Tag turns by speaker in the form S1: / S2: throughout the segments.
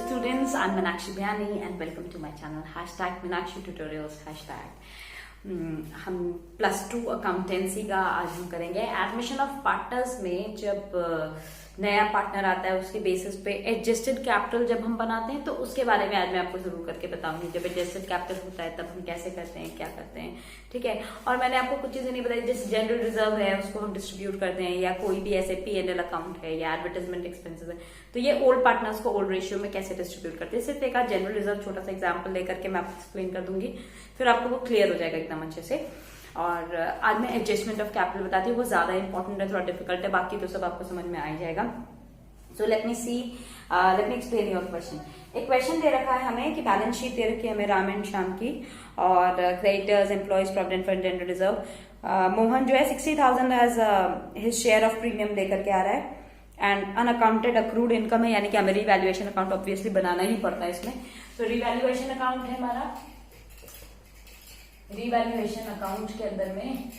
S1: students, I'm Meenakshi Bhyani and welcome to my channel #Meenakshi Tutorials हम +2 accountancy का आज हम करेंगे। एडमिशन ऑफ पार्टनर्स में जब नया पार्टनर आता है उसके बेसिस पे एडजस्टेड कैपिटल जब हम बनाते हैं तो उसके बारे में आज मैं आपको जरूर करके बताऊंगी। जब एडजस्टेड कैपिटल होता है तब हम कैसे करते हैं, क्या करते हैं, ठीक है। और मैंने आपको कुछ चीजें नहीं बताई, जैसे जनरल रिजर्व है उसको हम डिस्ट्रीब्यूट करते हैं, या कोई भी ऐसे P&L अकाउंट है या एडवर्टाइजमेंट एक्सपेंसेस है, तो ये ओल्ड पार्टनर्स को ओल्ड रेशियो में कैसे डिस्ट्रीब्यूट करते हैं। सिर्फ एक जनरल रिजर्व छोटा सा एग्जाम्पल लेकर के मैं आपको एक्सप्लेन कर दूंगी, फिर आपको वो क्लियर हो जाएगा एकदम अच्छे से। और आज मैं एडजस्टमेंट ऑफ कैपिटल बताती हूँ, वो ज्यादा इंपॉर्टेंट है, थोड़ा डिफिकल्ट है, बाकी तो सब आपको समझ में आ ही जाएगा। So let me explain your question. एक क्वेश्चन दे रखा है हमें कि बैलेंस शीट दे रखी है हमें राम एंड श्याम की, और creditors, employees, provident fund, general reserve. Mohan जो है 60,000 as his share of premium लेकर के आ रहा है, एंड अनअकाउंटेड अक्रूड इनकम है, यानी कि हमें रिवैल्यूएशन अकाउंट ऑब्वियसली बनाना ही पड़ता है इसमें। तो रिवैल्यूएशन अकाउंट है हमारा, रिवैल्यूएशन अकाउंट के अंदर में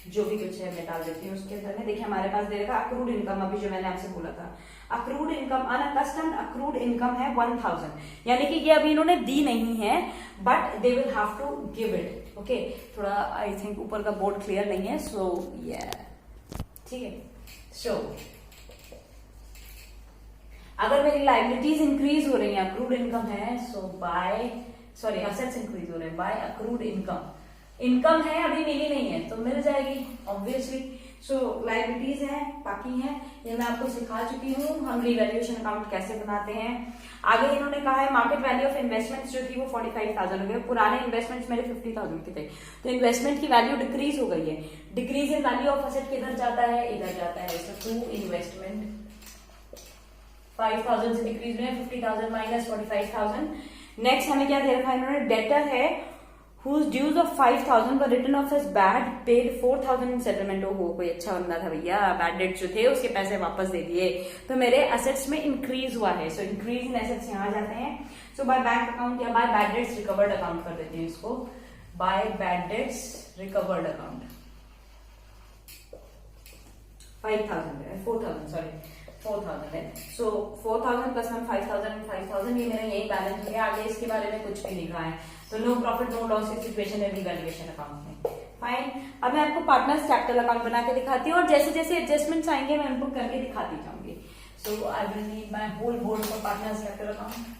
S1: जो भी कुछ है मैं डाल देती हूँ उसके अंदर में। देखिए हमारे पास दे रखा अक्रूड इनकम, अभी जो मैंने आपसे बोला था accrued income, unaccustomed accrued income है 1000, यानी कि ये अभी इन्होंने दी नहीं है but they will have to give it. Okay, थोड़ा आई थिंक ऊपर का बोर्ड क्लियर नहीं है, सो ये ठीक है। सो अगर मेरी लाइबिलिटीज इंक्रीज हो रही है, अक्रूड इनकम है, सो असेट्स इंक्रीज हो रहे हैं बाय अक्रूड इनकम। इनकम है अभी मिली नहीं है तो मिल जाएगी ऑब्वियसली। सो लाइबिलिटीज है, बाकी है, ये मैं आपको सिखा चुकी हूँ हम रिवैल्यूएशन अकाउंट कैसे बनाते हैं। आगे इन्होंने कहा है मार्केट वैल्यू ऑफ इन्वेस्टमेंट्स जो थी वो 45,000 हो गए। पुराने इन्वेस्टमेंट्स मेरे 50,000 के थे, तो इन्वेस्टमेंट की वैल्यू डिक्रीज हो गई है। Decrease in value of asset किधर जाता है, इधर जाता है। सो टू इन्वेस्टमेंट 5,000 से डिक्रीज हुए, 50,000 माइनस 45,000। नेक्स्ट हमें क्या दे रखा है इन्होंने, डेटर है whose dues of 5,000 were written off as bad, paid 4,000 in settlement। हो कोई अच्छा बंदा था भैया, बैड डेट जो थे उसके पैसे वापस दे दिए, तो मेरे एसेट्स में इंक्रीज हुआ है। सो इंक्रीज इन एसेट्स यहाँ जाते हैं। सो बाय बैंक अकाउंट या by bad debts recovered account कर देते हैं इसको, by bad debts recovered account. 4,000 है। सो 4,000 प्लस 5,000 ये मेरा यही बैलेंस है। आगे इसके बारे में कुछ भी लिखा है, तो नो प्रॉफिट नो लॉस की सिचुएशन है रिवैल्यूएशन अकाउंट में। फाइन, अब मैं आपको पार्टनर्स कैपिटल अकाउंट बना के दिखाती हूँ, और जैसे जैसे एडजस्टमेंट्स आएंगे मैं उनको करके दिखाती जाऊंगी। So I will need my whole board for partners capital account.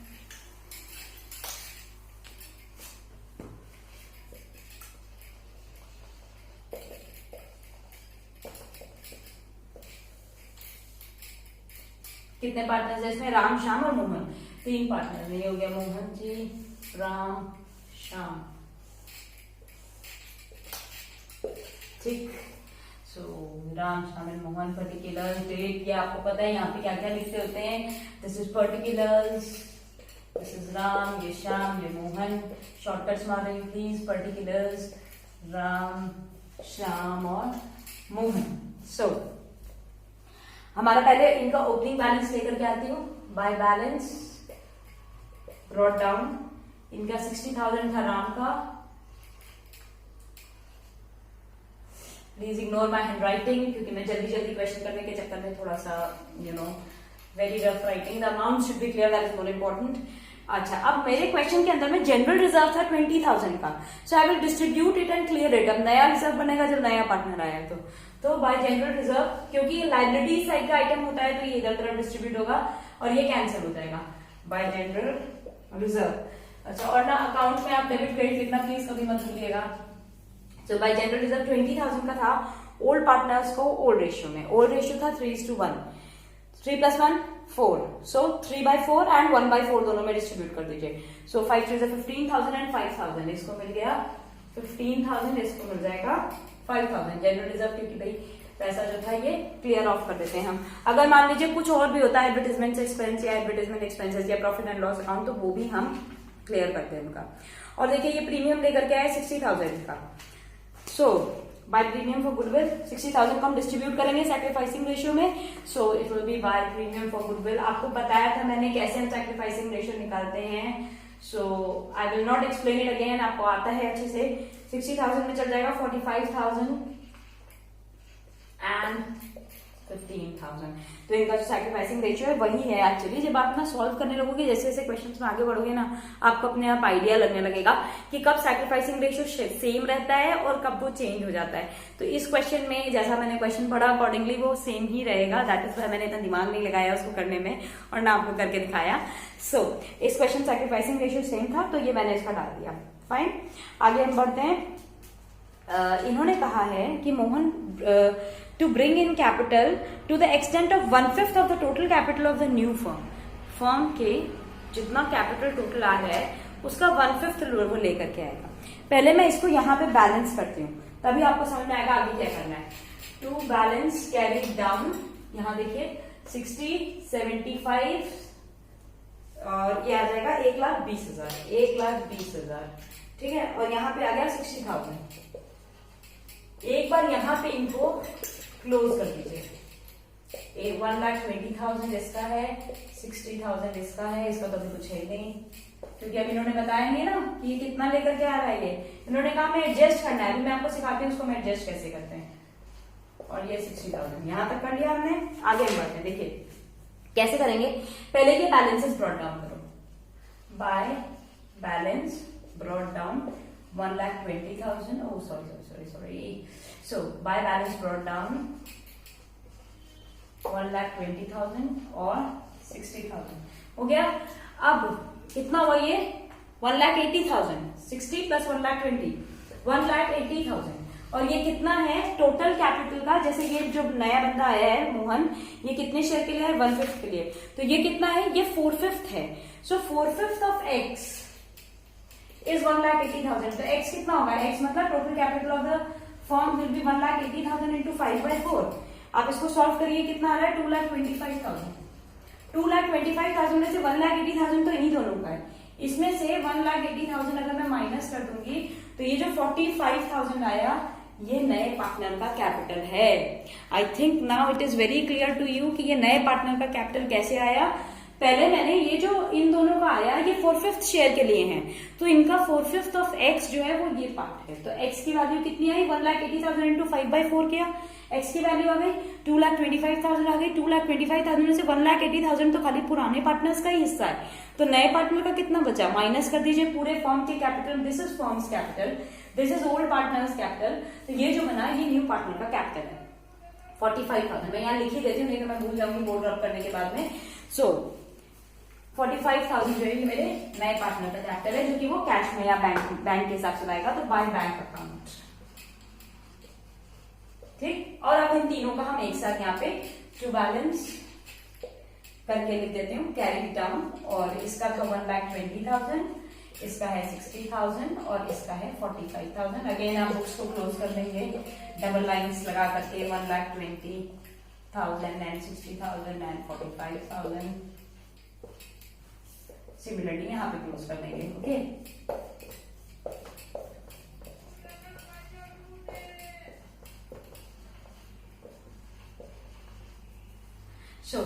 S1: कितने पार्टनर्स है इसमें, राम, श्याम और मोहन, 3 पार्टनर। ये हो गया मोहन जी, राम, श्याम, ठीक। So Ram, Shyam and Mohan. Particular date, ये आपको पता है यहाँ पे क्या क्या लिखते होते हैं। This is particulars, this is Ram, ये श्याम, ये मोहन। शॉर्टकट्स मार रही प्लीज, पर्टिकुलर्स, राम, श्याम और मोहन। सो हमारा पहले इनका ओपनिंग बैलेंस लेकर के आती हूँ। बाय बैलेंस ब्रॉट डाउन, इनका 60,000 था राम का। Please ignore my hand writing, क्योंकि मैं जल्दी जल्दी क्वेश्चन करने के चक्कर में थोड़ा सा very rough writing. The amount should be clear, that is more important. अच्छा, अब मेरे क्वेश्चन के अंदर में जनरल रिजर्व था 20,000 का, so I will distribute it and clear it. अब नया रिजर्व बनेगा जब नया पार्टनर आया तो बाय जनरल रिजर्व, क्योंकि लाइबिलिटी साइड का आइटम होता है तो ये इधर तरफ डिस्ट्रीब्यूट होगा और ये कैंसिल हो जाएगा बाय जनरल रिजर्व। अच्छा, और ना अकाउंट में आप डेबिट क्रेडिट लिखना प्लीज कभी मत भूलिएगा। सो बाय जनरल रिजर्व 20,000 का था। ओल्ड पार्टनर्स को ओल्ड रेशियो में, ओल्ड रेशियो था 3:1, 3 + 1 4, सो 3/4 एंड 1/4 दोनों में डिस्ट्रीब्यूट कर दीजिए। सो 5 3 15,000 एंड 5,000, इसको मिल गया 15,000, इसको मिल जाएगा 5,000 जनरल रिजर्व, क्योंकि भाई पैसा जो था ये क्लियर ऑफ कर देते हैं हम। अगर मान लीजिए कुछ और भी होता है, एडवर्टाइजमेंट एक्सपेंस या एडवर्टाइजमेंट एक्सपेंसेस या प्रॉफिट एंड लॉस अकाउंट, तो वो भी हम क्लियर करते हैं उनका। और देखिए ये प्रीमियम लेकर के आए 60,000 का। So by premium for goodwill 60,000 को हम डिस्ट्रीब्यूट करेंगे सैक्रिफाइसिंग रेशियो में। So it will be by premium for goodwill. आपको बताया था मैंने कैसे हम सैक्रिफाइसिंग रेशियो निकालते हैं, so I will not explain it again, आपको आता है अच्छे से। 60,000 में चल जाएगा 45,000 एंड 15,000। तो इनका जो सैक्रिफाइसिंग रेशियो है वही है एक्चुअली। जब आप ना सॉल्व करने लगोगे, जैसे जैसे क्वेश्चंस में आगे बढ़ोगे ना, आपको अपने आप आइडिया लगने लगेगा कि कब सैक्रिफाइसिंग रेशियो सेम रहता है और कब वो चेंज हो जाता है। तो इस क्वेश्चन में जैसा मैंने क्वेश्चन पढ़ा अकॉर्डिंगली वो सेम ही रहेगा। दैट इज मैंने इतना दिमाग नहीं लगाया उसको करने में और ना आपको करके दिखाया। सो इस क्वेश्चन सैक्रिफाइसिंग रेशियो सेम था, तो ये मैंने इसका डाल दिया। फाइन, आगे हम बढ़ते हैं। इन्होंने कहा है कि Mohan to bring in capital to the extent of 1/5 of the total capital of the new firm. Firm के जितना कैपिटल टोटल आ रहा है उसका 1/5 वो लेकर के आएगा। पहले मैं इसको यहाँ पे बैलेंस करती हूँ, तभी आपको समझ में आएगा आगे क्या करना है। टू बैलेंस कैरी डाउन, यहाँ देखिए 60, 75 और ये आ जाएगा 1,20,000, 1,20,000, ठीक है। और यहाँ पे आ गया 60,000। एक बार यहाँ पे इनको क्लोज कर दीजिए। 1,20,000 इसका है, 60,000 इसका है, इसका तो अभी कुछ है नहीं क्योंकि अब इन्होंने बताया नहीं ना कि ये कितना लेकर के आ रहा है। ये इन्होंने कहा मैं एडजस्ट करना है, अभी मैं आपको सिखाती हूँ उसको मैं एडजस्ट कैसे करते हैं। और ये 60,000 यहाँ तक कर लिया हमने। आगे हम बढ़ते हैं, देखिए कैसे करेंगे। पहले ये बैलेंसेस ब्रॉट डाउन करो, by balance brought down 1,20,000। Oh, sorry. So, by balance brought down 1,20,000 और 60,000 हो गया। अब कितना हुआ ये 1,80,000, 60 प्लस 1,20,000, 1,80,000। और ये कितना है टोटल कैपिटल का। जैसे ये जो नया बंदा आया है मोहन, ये कितने शेयर के लिए है, 1/5 के लिए। तो ये कितना है, ये 4/5 है। सो 4/5 ऑफ एक्स is 1,80,000। तो x कितना होगा, x मतलब total capital of the firm will be 1,80,000 into 5/4। आप इसको सॉल्व करिए, कितना आ रहा है 2,25,000। 2,25,000 में से 1,80,000 तो इन्हीं दोनों का है। इसमें से 1,80,000 अगर मैं माइनस कर दूंगी तो ये जो 45,000 आया ये नए पार्टनर का कैपिटल है। I think now it is very clear to you कि ये नए पार्टनर का कैपिटल कैसे आया। पहले मैंने ये जो इन दोनों का आया ये 4/5 शेयर के लिए हैं, तो इनका 4/5 ऑफ x जो है वो ये पार्ट है। तो x की वैल्यू कितनी आई, 1,80,000 इंटू 5/4 किया, x की वैल्यू आ गई 2,25,000 आ गई। 2,25,000 में से 1,80,000 तो खाली पुराने पार्टनर्स का ही हिस्सा है। तो नए पार्टनर का कितना बचा, माइनस कर दीजिए पूरे फर्म के capital. This is firms capital, this is old partners capital. तो ये जो बना ये न्यू पार्टनर का कैपिटल है 45,000। मैं यहाँ लिख ही देती हूँ, नहीं तो मैं भूल जाऊंगी बोर्ड ड्रॉप करने के बाद में। सो 45,000 जो है ये मेरे नए पार्टनर का कैपिटल है, जो कि वो कैश में या बैंक के हिसाब से लाएगा, तो बाय बैंक अकाउंट, ठीक। और अब इन तीनों का हम एक साथ यहाँ पे टू बैलेंस करके लिख देते हूँ, कैरी डाउन। और इसका था 1,20,000, इसका है 60,000 और इसका है 45,000। अगेन आप बुक्स को क्लोज कर देंगे डबल लाइंस लगा करके, 1,20,000 एंड 60,000 एंड 45,000। सिमिलरली यहाँ पे क्लोज कर देंगे, ओके। सो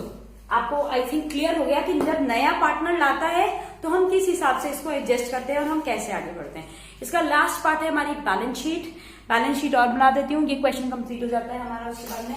S1: आपको आई थिंक क्लियर हो गया कि जब नया पार्टनर लाता है तो हम किस हिसाब से इसको एडजस्ट करते हैं और हम कैसे आगे बढ़ते हैं। इसका लास्ट पार्ट है हमारी बैलेंस शीट। बैलेंस शीट और बना देती हूँ, ये क्वेश्चन कंप्लीट हो जाता है हमारा उसके बाद में।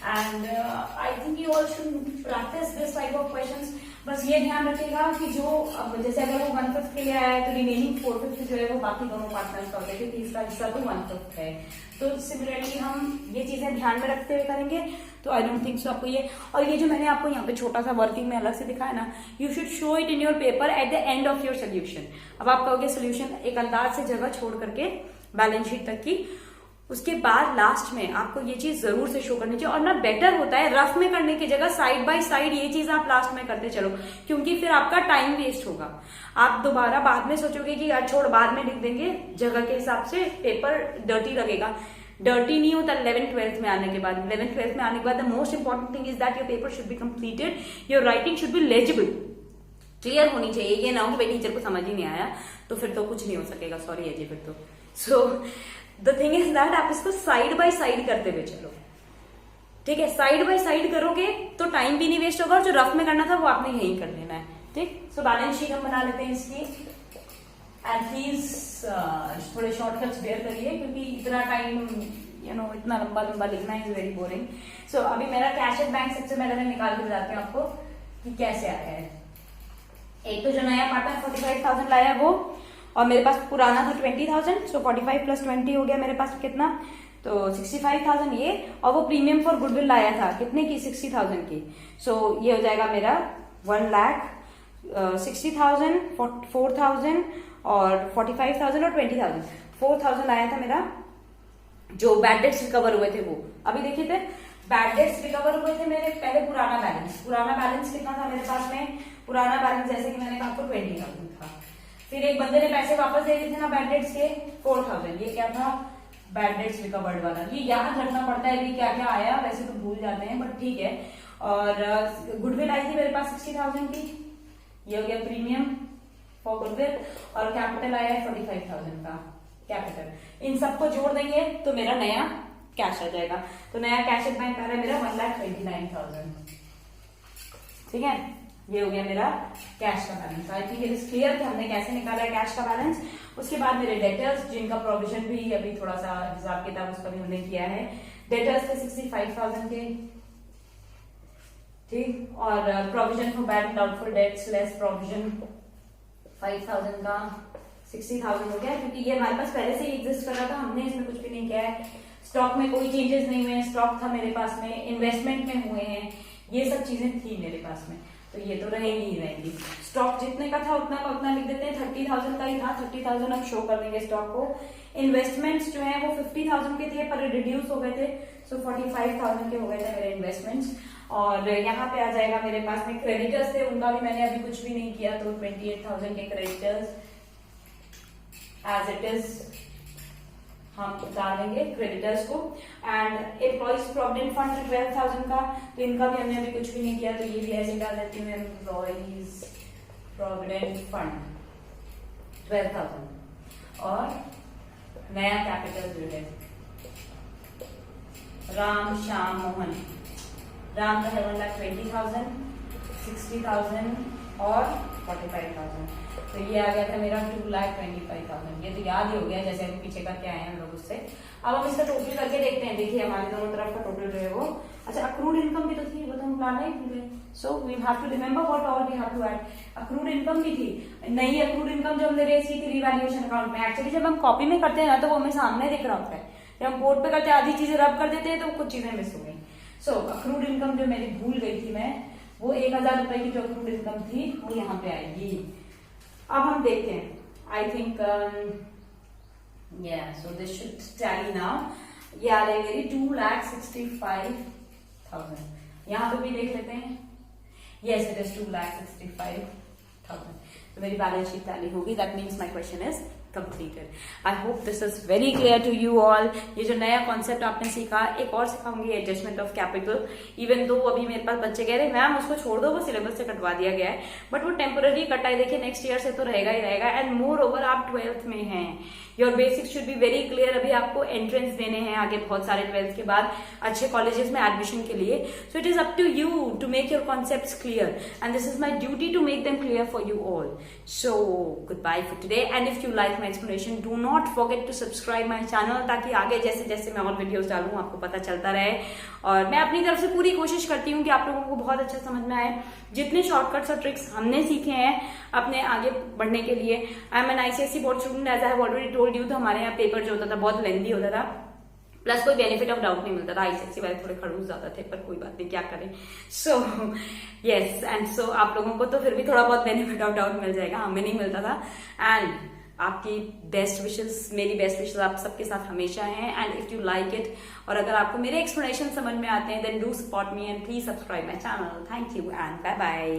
S1: And I think you all should practice this type of questions. बस ये ध्यान रखिएगा कि जो जैसे अगर वो 1/5 के लिए आया है तो रिमेनिंग 4/5 जो है वो बाकी दोनों पार्टनर्स का होता है, क्योंकि इसका हिस्सा तो 1/5 है। तो सिमिलरली हम ये चीजें ध्यान में रखते हुए करेंगे। तो आई डोंट थिंक सो आपको ये, और ये जो मैंने आपको यहाँ पे छोटा सा वर्किंग में अलग से दिखाया ना, you should show it in your paper at the end of your solution. अब आप कहोगे सोल्यूशन एक अंदाज से जगह छोड़ करके बैलेंस शीट तक की, उसके बाद लास्ट में आपको ये चीज जरूर से शो करनी चाहिए। और ना बेटर होता है रफ में करने की जगह साइड बाय साइड ये चीज आप लास्ट में करते चलो, क्योंकि फिर आपका टाइम वेस्ट होगा। आप दोबारा बाद में सोचोगे कि यार छोड़ बाद में लिख देंगे, जगह के हिसाब से पेपर डर्टी लगेगा। डर्टी नहीं होता 11th-12th में आने के बाद। 11th-12th में आने के बाद the most important thing is that your paper should be completed, your writing should be legible, clear होनी चाहिए। ये ना हो कि भाई टीचर को समझ ही नहीं आया तो फिर तो कुछ नहीं हो सकेगा, सॉरी अजय फिर तो। So the thing is that आप इसको साइड बाय साइड करते हुए चलो, ठीक है। साइड बाय साइड करोगे तो टाइम भी नहीं वेस्ट होगा, और जो रफ में करना था वो आपने यही कर लेना है, ठीक। सो बैलेंस शीट हम बना लेते हैं इसकी। एंड प्लीज थोड़े शॉर्टकट्स बेयर करिए, क्योंकि इतना टाइम इतना लंबा लंबा लिखना इज वेरी बोरिंग। सो अभी मेरा कैश एट बैंक सबसे पहले मैं निकाल के बताती हूँ आपको कि कैसे आया है। एक तो जो नया पार्टनर 45,000 लाया वो, और मेरे पास पुराना था 20,000, सो 45 प्लस 20 हो गया मेरे पास कितना, तो 65,000 ये, और वो प्रीमियम फॉर गुडविल लाया था कितने की, 60,000 की। सो ये हो जाएगा मेरा 1,60,000, 4,000 और 45,000 और 20,000, 4,000 आया था मेरा जो बैड डेट्स रिकवर हुए थे वो। अभी देखिए थे बैड डेट्स रिकवर हुए थे मेरे पहले पुराना बैलेंस कितना था मेरे पास में, पुराना बैलेंस जैसे कि मैंने कहा आपको 20,000 था। फिर एक बंदे ने पैसे वापस दे दिए थे ना बैड डेट्स के 4,000, ये क्या था, बैड डेट्स रिकवर्ड वाला। ये याद रखना पड़ता है कि क्या क्या आया, वैसे तो भूल जाते हैं बट ठीक है। और गुडविल आई थी मेरे पास 60,000 की, ये हो गया प्रीमियम फॉर गुडविल, और कैपिटल आया है 45,000 का कैपिटल। इन सबको जोड़ देंगे तो मेरा नया कैश आ जाएगा। तो नया कैश एट बैंक आ रहा है मेरा 1,29,000, ठीक है। ये हो गया मेरा कैश का balance. I think it is clear कि हमने कैसे निकाला है कैश का बैलेंस। उसके बाद मेरे डेटर्स जिनका प्रोविजन भी अभी थोड़ा सा हिसाब किताब उसका भी हमने किया है। डेटर्स थे 65,000 के, ठीक, और provision for bad doubtful debts less provision 5,000 का 60,000 हो गया, क्योंकि ये हमारे पास पहले से ही एग्जिस्ट कर रहा था, हमने इसमें कुछ भी नहीं किया है। स्टॉक में कोई चेंजेस नहीं हुए, स्टॉक था मेरे पास में, इन्वेस्टमेंट में हुए हैं, ये सब चीजें थी मेरे पास में, तो ये तो रहेंगी ही रहेंगी। स्टॉक जितने का था उतना का उतना लिख देते हैं, 30,000 का ही था, 30,000 अब शो कर देंगे स्टॉक को। इन्वेस्टमेंट्स जो है वो 50,000 के थे पर रिड्यूस हो गए थे, सो 45,000 के हो गए थे मेरे इन्वेस्टमेंट्स। और यहाँ पे आ जाएगा मेरे पास में क्रेडिटर्स थे, उनका भी मैंने अभी कुछ भी नहीं किया, तो 28,000 के क्रेडिटर्स एज इट इज हम उतार देंगे क्रेडिटर्स को। एंड एम्प्लॉइज प्रोविडेंट फंड 12,000 का, तो इनका भी हमने अभी कुछ भी नहीं किया, तो ये भी ऐसे डाल देती हूँ, एम्प्लॉइज प्रोविडेंट फंड 12,000। और नया कैपिटल जो है राम श्याम मोहन, राम का है 1,20,000, 60,000 और 45,000, तो ये आ गया था मेरा 2,25,000। ये तो याद ही हो गया जैसे अभी पीछे करके आए हैं हम लोग उससे। अब हम इसका टोटल करके देखते हैं। देखिए हमारे दोनों तरफ का टोटल जो है वो, अच्छा अक्रूड इनकम भी तो थी, वो तो हम प्लान ही, so we have to remember what all we have to add. Accrued income भी थी, नई अक्रूड इनकम जो हमने रेज की थी रिवैल्यूएशन अकाउंट में। एक्चुअली जब हम कॉपी में करते हैं ना तो वो हमें सामने दिख रहा होता है, जब हम बोर्ड पे करते हैं आधी चीजें रब कर देते हैं तो कुछ चीजें मिस हो गई। सो अक्रूड इनकम जो मेरी भूल गई थी मैं, वो 1,000 रुपए की जो अक्रूड इनकम थी वो यहाँ पे आएगी। अब हम देखते हैं, I think so this should tally now. ये आ रही मेरी 2,65,000, यहाँ पे भी देख लेते हैं, यस इट इज 2,65,000, तो मेरी बैलेंस शीट टैली होगी। That means my question is completed. I hope this is very clear to you all. ये जो नया कॉन्सेप्ट आपने सीखा, एक और सिखाऊंगी adjustment of capital. Even though अभी मेरे पास बच्चे कह रहे हैं मैम उसको छोड़ दो, वो सिलेबस से कटवा दिया गया है, बट वो टेम्पोररी कटा है, देखिए नेक्स्ट ईयर से तो रहेगा ही रहेगा। एंड मोर ओवर आप 12th में हैं, your basics should be very clear. अभी आपको एंट्रेंस देने हैं आगे बहुत सारे 12th के बाद अच्छे कॉलेजेस में एडमिशन के लिए, so it is up to you to make your concepts clear and this is my duty to make them clear for you all. So goodbye for today, and if you like my explanation do not forget to subscribe my channel, ताकि आगे जैसे जैसे मैं और videos डालूं आपको पता चलता रहे। और मैं अपनी तरफ से पूरी कोशिश करती हूँ कि आप लोगों को बहुत अच्छा समझ में आए। जितने शॉर्टकट्स और ट्रिक्स हमने सीखे हैं अपने आगे बढ़ने के लिए, I am an ICSE board student as I have already told you. तो हमारे यहाँ पेपर जो होता था बहुत लेंथी होता था, प्लस कोई बेनिफिट ऑफ डाउट नहीं मिलता था। ICSE वाले थोड़े खड़ूस ज्यादा थे, पर कोई बात नहीं, क्या करें। सो यस, एंड सो आप लोगों को तो फिर भी थोड़ा बहुत बेनिफिट ऑफ डाउट मिल जाएगा, हमें नहीं मिलता था। एंड आपकी बेस्ट विशेस, मेरी बेस्ट विशेस आप सबके साथ हमेशा हैं। And if you like it, और अगर आपको मेरे एक्सप्लेनेशन समझ में आते हैं, then do support me and please subscribe my channel. Thank you and bye bye.